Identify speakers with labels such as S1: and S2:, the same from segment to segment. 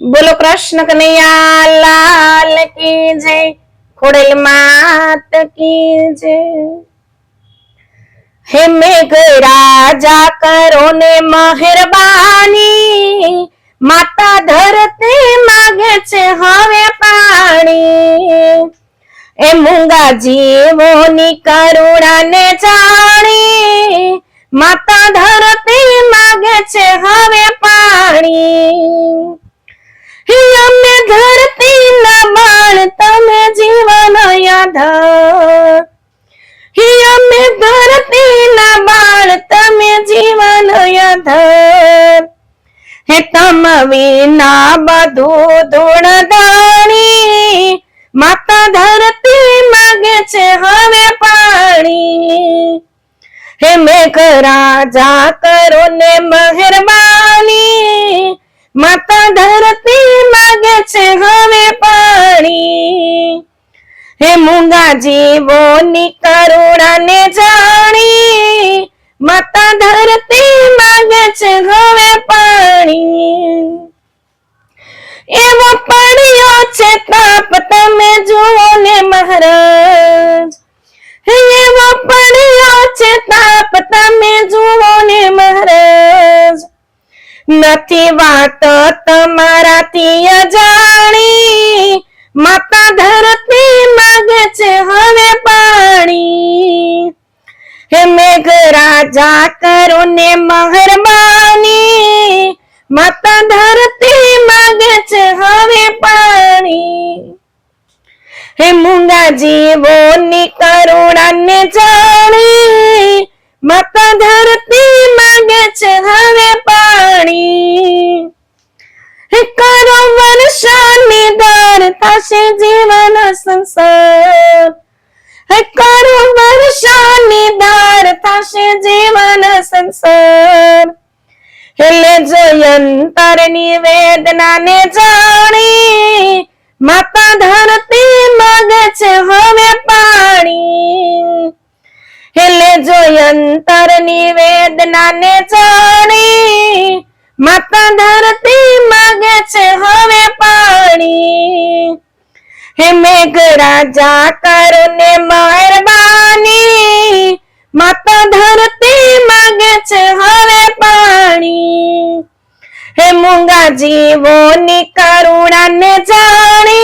S1: बोलो कृष्ण कन्हैया लाल की जय। खोड़ेल मात की जय। हे मेघ राजा करो ने मेहरबानी, माता धरती मागे छे हवे पाणी। ए मूंगा जीवोनी करुणा ने जाणी, माता धरती मागे छे हवे पाणी। અમે ધરતી ના બાળ તમે જીવન આધાર, અમે ધરતી ના બાળ તમે જીવન આધાર। હે તમ વિના બધું ધૂળદાણી, માતા ધરતી માગે છે હવે પાણી। હે મેઘ રાજા કરો ને મહેરબાની, माता धरती मागे छे हवे पाणी। हे मूंगा जीवोनी करुणा ने जाणी, माता धरती मागे छे हवे पाणी। एवो पड़ियो छे ताप तमे जुओ ने महाराज, एवो पड़ियो छे ताप तमे जुओ ने महाराज। નથી વાત તમારાથી અજાણી, માતા ધરતી માગે છે હવે પાણી। હે મેઘ રાજા કરો ને મહેરબાની, માતા ધરતી માગે છે હવે પાણી। હે મૂંગા જીવોની કરુણા ને જાણી, માતા ધરતી માગે છે હવે પાણી। કરો વર્ષાની ધાર થશે જીવન સંસાર, કરો વર્ષાની ધાર થશે જીવન સંસાર। એટલે જયંતરની વેદના ને જાણી, માતા ધરતી માગે છે હવે પાણી। हेले जो अंतरनी वेदना ने जाणी, माता धरती मागे छे हवे पाणी। हे मेघ राजा करो ने मेहरबानी, माता धरती मागे छे हवे पाणी। हे मूंगा जीवोनी करुणा ने जाणी,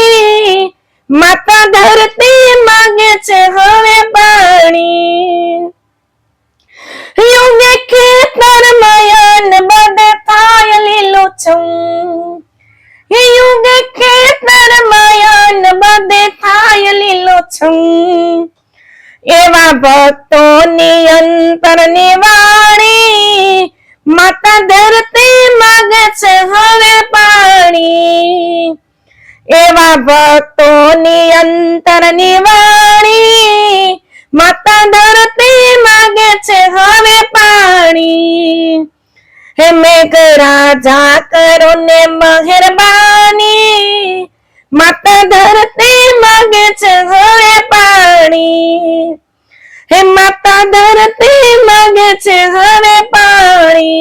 S1: माता धरती मागे छे हवे पाणी। युगे खेतर मयन बदे थाय लीलुछम, युगे खेतर मयन बदे थाय लीलुछम। एवा भक्तोनी अंतरनी वाणी, माता धरती मागे छे हवे पाणी। एवा भक्तोनी अंतरनी वाणी, माता धरती मागे छे हवे पाणी। हे मेघ राजा करो ने मेहरबानी, माता धरती मागे छे हवे पाणी। हे माता धरती मागे छे हवे पाणी।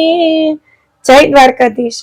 S1: जय द्वारकाधीश।